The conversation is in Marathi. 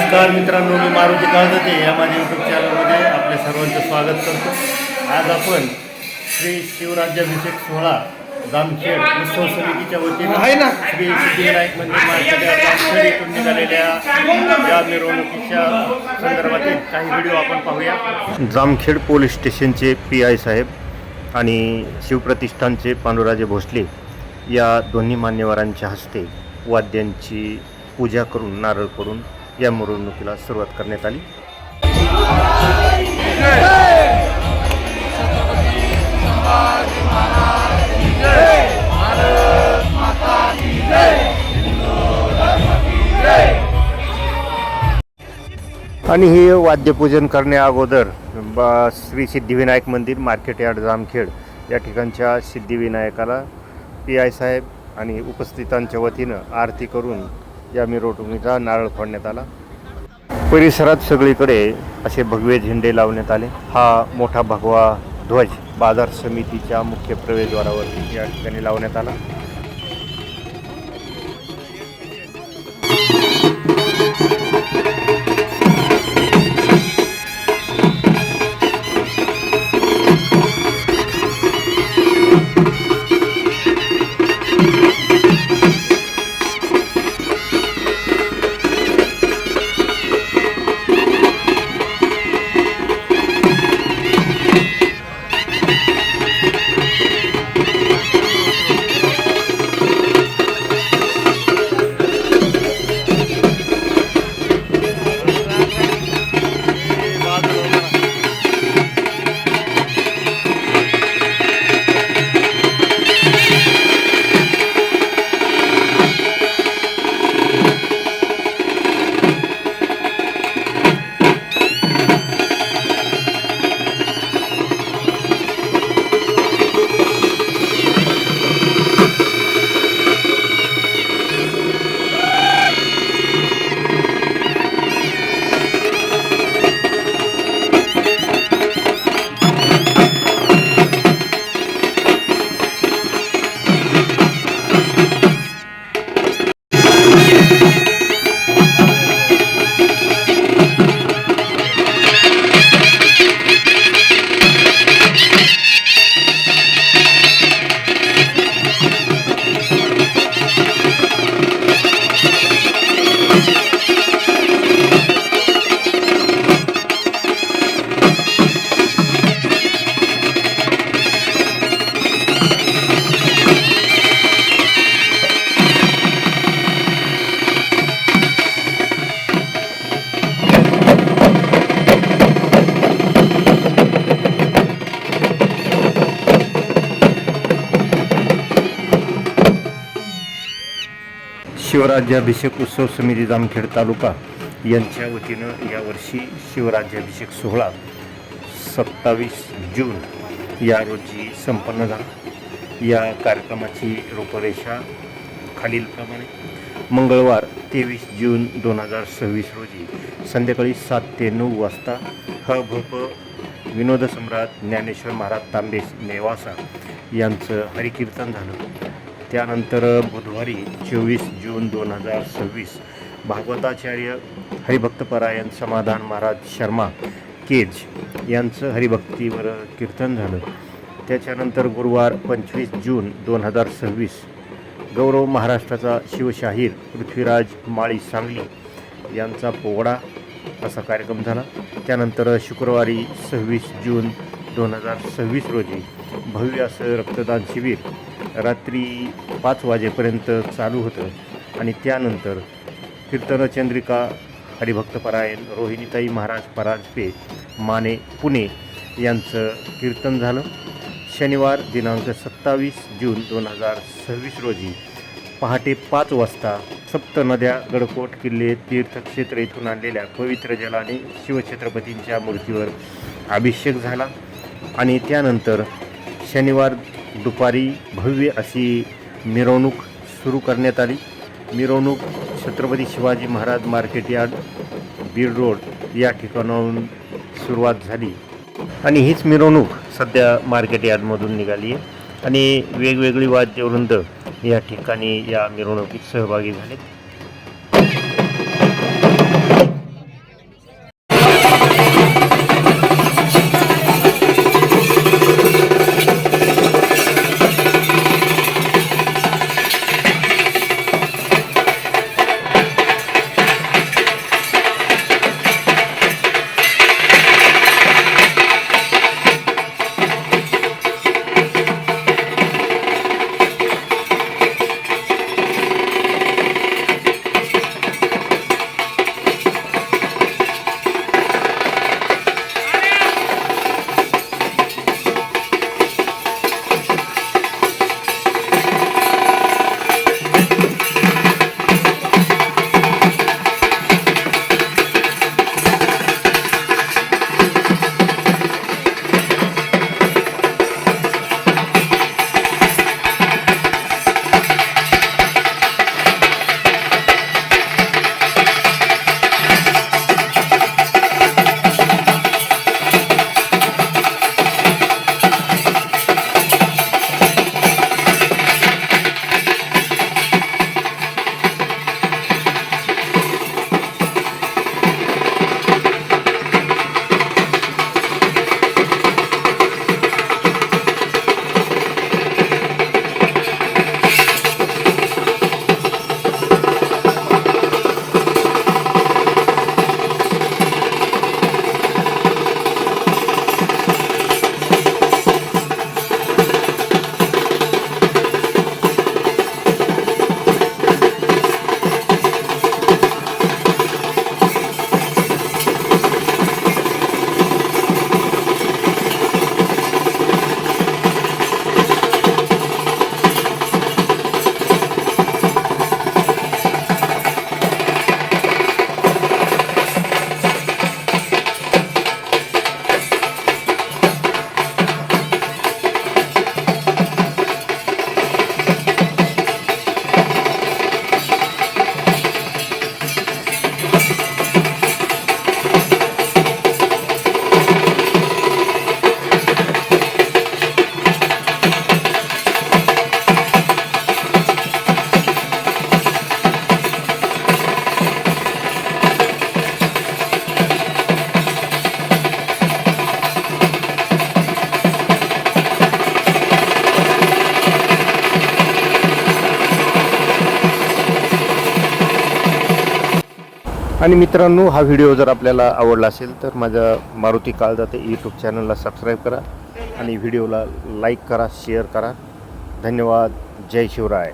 नमस्कार मित्रांनो, मी मारुती काळजते या माझ्या यूट्यूब चॅनलमध्ये आपल्या सर्वांचं स्वागत करतो. आज आपण श्री शिवराज्याभिषेक सोहळा जामखेड उत्सव समितीच्या वतीनं श्री सिद्धिविनायक मंदिर मार्केट जामखेड येथून निघालेल्या या मिरवणुकीच्या संदर्भातील काही व्हिडिओ आपण पाहूया. जामखेड पोलीस स्टेशनचे PI साहेब आणि शिवप्रतिष्ठानचे पांडुराजे भोसले या दोन्ही मान्यवरांच्या हस्ते वाद्यांची पूजा करून नारळ करून या मिरवणुकीला सुरुवात करण्यात आली. आणि हे वाद्यपूजन करण्या अगोदर श्री सिद्धिविनायक मंदिर मार्केट यार्ड जामखेड या ठिकाणच्या सिद्धिविनायकाला PI साहेब आणि उपस्थितांच्या वतीनं आरती करून या मिरवणुकीचा नारळ फोडण्यात आला. परिसरात सगळीकडे असे भगवे झेंडे लावण्यात आले. हा मोठा भगवा ध्वज बाजार समितीच्या मुख्य प्रवेशद्वारावरती या ठिकाणी लावण्यात आला. शिवराज्याभिषेक उत्सव समिती जामखेड तालुका यांच्या वतीनं यावर्षी शिवराज्याभिषेक सोहळा 27 जून या रोजी संपन्न झाला. या कार्यक्रमाची रूपरेषा खालीलप्रमाणे: मंगळवार 23 जून 2026 रोजी संध्याकाळी 7 ते 9 वाजता ह.भ.प. विनोदसम्राट ज्ञानेश्वर महाराज तांबे नेवासा यांचं हरिकीर्तन झालं. त्यानंतर बुधवारी 24 जून 2026 भागवताचार्य हरिभक्तपरायण समाधान महाराज शर्मा केज यांचं हरिभक्तीवर कीर्तन झालं. त्याच्यानंतर गुरुवार 25 जून 2026 गौरव महाराष्ट्राचा शिवशाहीर पृथ्वीराज माळी सांगली यांचा पोवाडा असा कार्यक्रम झाला. त्यानंतर शुक्रवारी 26 जून 2026 रोजी भव्य असं रक्तदान शिबिर रात्री 5 वाजेपर्यंत चालू होतं. आणि त्यानंतर कीर्तनचंद्रिका हरिभक्तपरायण रोहिणीताई महाराज परांजपे माने पुणे यांचं कीर्तन झालं. शनिवार दिनांक 27 जून 2026 रोजी पहाटे 5 वाजता सप्त नद्या गडकोट किल्ले तीर्थक्षेत्र येथून आणलेल्या पवित्र जलाने शिवछत्रपतींच्या मूर्तीवर अभिषेक झाला. आणि त्यानंतर शनिवार दुपारी भव्य अशी मिरवणूक सुरू करण्यात आली. मिरवणूक Chhatrapati Shivaji Maharaj market yard Beed road या ठिकाणाहून सुरुवात झाली आणि हीच मिरवणूक सध्या मार्केट यार्डमधून निघाली आहे आणि वेगवेगळी वाद्यवृंद या ठिकाणी या मिरवणुकीत सहभागी झाले. आणि मित्रांनो, हा व्हिडिओ जर आपल्याला आवडला असेल तर माझ्या मारुती काळजाते यूट्यूब चॅनलला सबस्क्राईब करा आणि व्हिडिओला लाईक करा, शेअर करा. धन्यवाद. जय शिवराय.